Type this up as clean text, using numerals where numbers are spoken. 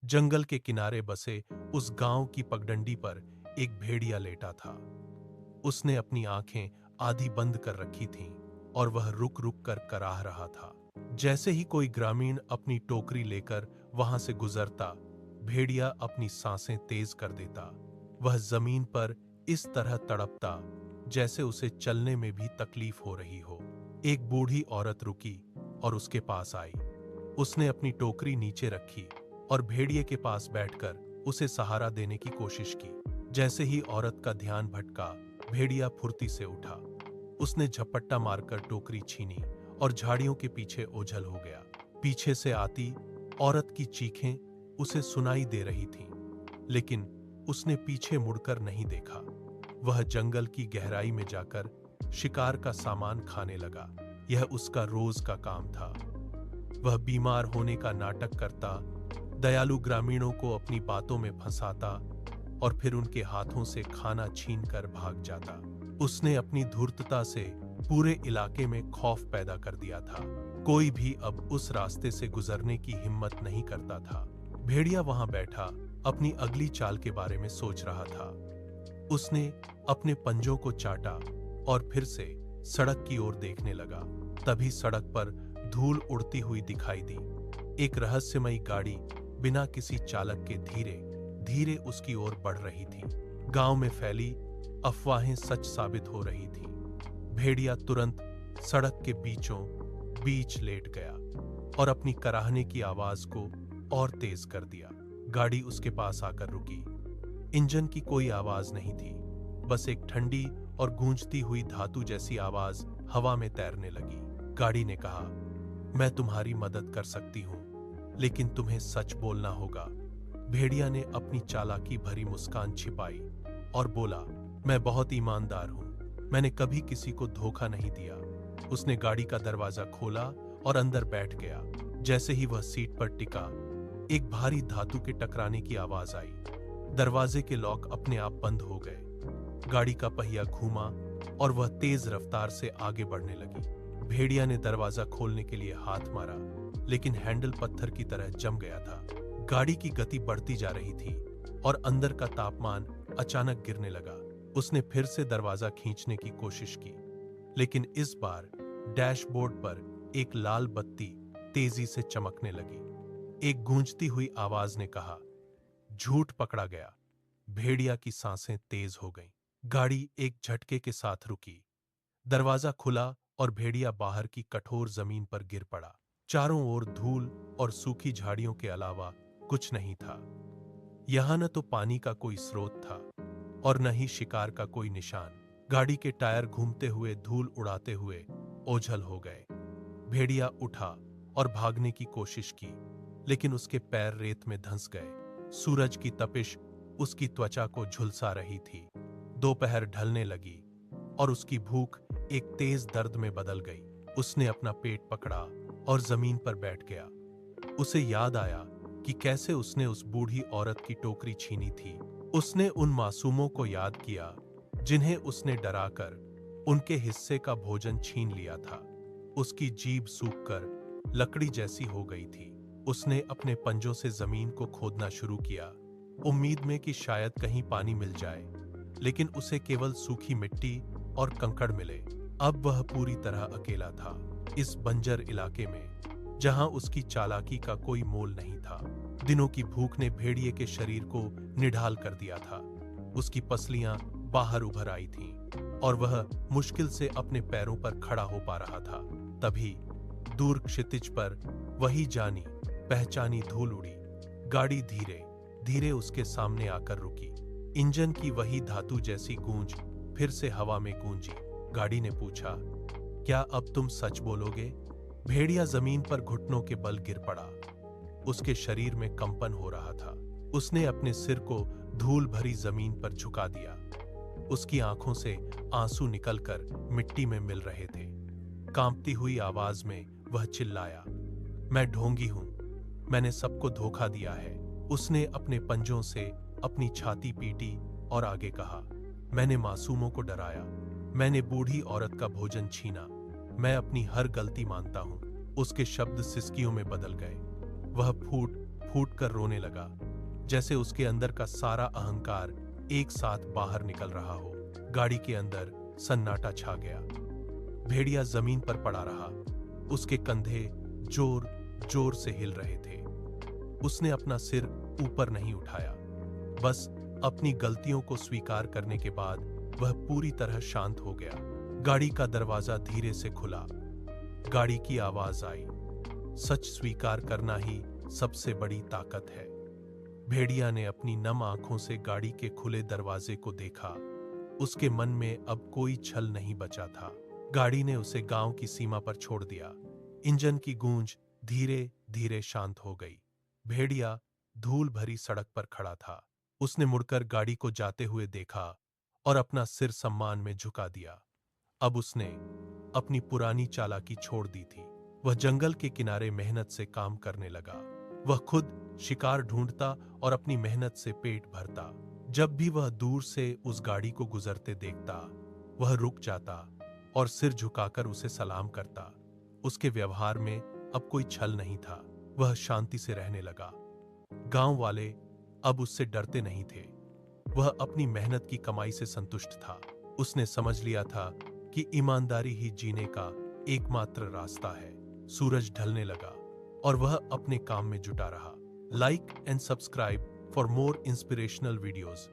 जंगल के किनारे बसे उस गांव की पगडंडी पर एक भेड़िया लेटा था। उसने अपनी आंखें आधी बंद कर रखी थीं और वह रुक रुक कर कराह रहा था। जैसे ही कोई ग्रामीण अपनी टोकरी लेकर वहां से गुजरता, भेड़िया अपनी सांसें तेज कर देता। वह जमीन पर इस तरह तड़पता जैसे उसे चलने में भी तकलीफ हो रही हो। एक बूढ़ी औरत रुकी और उसके पास आई। उसने अपनी टोकरी नीचे रखी और भेड़िए के पास बैठकर उसे सहारा देने की कोशिश की। जैसे ही औरत का ध्यान भटका, भेड़िया फुर्ती से उठा। उसने झपट्टा मारकर टोकरी छीनी और झाड़ियों के पीछे ओझल हो गया। पीछे से आती औरत की चीखें उसे सुनाई दे रही थीं, लेकिन उसने पीछे मुड़कर नहीं देखा। वह जंगल की गहराई में जाकर शिकार का सामान खाने लगा। यह उसका रोज का काम था। वह बीमार होने का नाटक करता, दयालु ग्रामीणों को अपनी बातों में फंसाता और फिर उनके हाथों से खाना छीनकर भाग जाता। उसने अपनी धूर्तता से पूरे इलाके में खौफ पैदा कर दिया था। कोई भी अब उस रास्ते से गुजरने की हिम्मत नहीं करता था। भेड़िया वहां बैठा अपनी अगली चाल के बारे में सोच रहा था। उसने अपने पंजों को चाटा और फिर से सड़क की ओर देखने लगा। तभी सड़क पर धूल उड़ती हुई दिखाई दी। एक रहस्यमयी गाड़ी बिना किसी चालक के धीरे धीरे उसकी ओर बढ़ रही थी। गांव में फैली अफवाहें सच साबित हो रही थीं। भेड़िया तुरंत सड़क के बीचों बीच लेट गया और अपनी कराहने की आवाज को और तेज कर दिया। गाड़ी उसके पास आकर रुकी। इंजन की कोई आवाज नहीं थी, बस एक ठंडी और गूंजती हुई धातु जैसी आवाज हवा में तैरने लगी। गाड़ी ने कहा, मैं तुम्हारी मदद कर सकती हूं, लेकिन तुम्हें सच बोलना होगा। भेड़िया ने अपनी चालाकी भरी मुस्कान छिपाई और बोला, मैं बहुत ईमानदार हूं, मैंने कभी किसी को धोखा नहीं दिया। उसने गाड़ी का दरवाजा खोला और अंदर बैठ गया। जैसे ही वह सीट पर टिका, एक भारी धातु के टकराने की आवाज आई। दरवाजे के लॉक अपने आप बंद हो गए। गाड़ी का पहिया घूमा और वह तेज रफ्तार से आगे बढ़ने लगी। भेड़िया ने दरवाजा खोलने के लिए हाथ मारा, लेकिन हैंडल पत्थर की तरह जम गया था। गाड़ी की गति बढ़ती जा रही थी और अंदर का तापमान अचानक गिरने लगा। उसने फिर से दरवाजा खींचने की कोशिश की, लेकिन इस बार डैशबोर्ड पर एक लाल बत्ती तेजी से चमकने लगी। एक गूंजती हुई आवाज ने कहा, झूठ पकड़ा गया। भेड़िया की सांसें तेज हो गईं। गाड़ी एक झटके के साथ रुकी। दरवाजा खुला और भेड़िया बाहर की कठोर जमीन पर गिर पड़ा। चारों ओर धूल और सूखी झाड़ियों के अलावा कुछ नहीं था। यहां न तो पानी का कोई स्रोत था और न ही शिकार का कोई निशान। गाड़ी के टायर घूमते हुए, धूल उड़ाते हुए ओझल हो गए। भेड़िया उठा और भागने की कोशिश की, लेकिन उसके पैर रेत में धंस गए। सूरज की तपिश उसकी त्वचा को झुलसा रही थी। दोपहर ढलने लगी और उसकी भूख एक तेज दर्द में बदल गई। उसने अपना पेट पकड़ा और जमीन पर बैठ गया। उसे याद आया कि कैसे उसने उस बूढ़ी औरत की टोकरी छीनी थी। उसने उन मासूमों को याद किया जिन्हें उसने डराकर उनके हिस्से का भोजन छीन लिया था। उसकी जीभ सूखकर लकड़ी जैसी हो गई थी। उसने अपने पंजों से जमीन को खोदना शुरू किया, उम्मीद में कि शायद कहीं पानी मिल जाए, लेकिन उसे केवल सूखी मिट्टी और कंकड़ मिले। अब वह पूरी तरह अकेला था, इस बंजर इलाके में जहां उसकी चालाकी का कोई मोल नहीं था। दिनों की भूख ने भेड़िए के शरीर को निढाल कर दिया था। उसकी पसलियां बाहर उभर आई थीं और वह मुश्किल से अपने पैरों पर खड़ा हो पा रहा था। तभी दूर क्षितिज पर वही जानी पहचानी धूल उड़ी। गाड़ी धीरे धीरे उसके सामने आकर रुकी। इंजन की वही धातु जैसी गूंज फिर से हवा में गूंजी। गाड़ी ने पूछा, क्या अब तुम सच बोलोगे? भेड़िया जमीन पर घुटनों के बल गिर पड़ा। उसके शरीर में कंपन हो रहा था। उसने अपने सिर को धूल भरी जमीन पर झुका दिया। उसकी आंखों से आंसू निकलकर मिट्टी में मिल रहे थे। कांपती हुई आवाज में वह चिल्लाया, मैं ढोंगी हूं, मैंने सबको धोखा दिया है। उसने अपने पंजों से अपनी छाती पीटी और आगे कहा, मैंने मासूमों को डराया, मैंने बूढ़ी औरत का भोजन छीना, मैं अपनी हर गलती मानता हूं। उसके शब्द सिसकियों में बदल गए। वह फूट फूटकर रोने लगा, जैसे उसके अंदर का सारा अहंकार एक साथ बाहर निकल रहा हो। गाड़ी के अंदर सन्नाटा छा गया। भेड़िया जमीन पर पड़ा रहा। उसके कंधे जोर जोर से हिल रहे थे। उसने अपना सिर ऊपर नहीं उठाया। बस अपनी गलतियों को स्वीकार करने के बाद वह पूरी तरह शांत हो गया। गाड़ी का दरवाजा धीरे से खुला। गाड़ी की आवाज आई, सच स्वीकार करना ही सबसे बड़ी ताकत है। भेड़िया ने अपनी नम आंखों से गाड़ी के खुले दरवाजे को देखा। उसके मन में अब कोई छल नहीं बचा था। गाड़ी ने उसे गांव की सीमा पर छोड़ दिया। इंजन की गूंज धीरे धीरे शांत हो गई। भेड़िया धूल भरी सड़क पर खड़ा था। उसने मुड़कर गाड़ी को जाते हुए देखा और अपना सिर सम्मान में झुका दिया। अब उसने अपनी पुरानी चालाकी छोड़ दी थी। वह जंगल के किनारे मेहनत से काम करने लगा। वह खुद शिकार ढूंढता और अपनी मेहनत से पेट भरता। जब भी वह दूर से उस गाड़ी को गुजरते देखता, वह रुक जाता और सिर झुकाकर उसे सलाम करता। उसके व्यवहार में अब कोई छल नहीं था। वह शांति से रहने लगा। गांव वाले अब उससे डरते नहीं थे। वह अपनी मेहनत की कमाई से संतुष्ट था। उसने समझ लिया था कि ईमानदारी ही जीने का एकमात्र रास्ता है। सूरज ढलने लगा और वह अपने काम में जुटा रहा। Like and subscribe for more inspirational videos.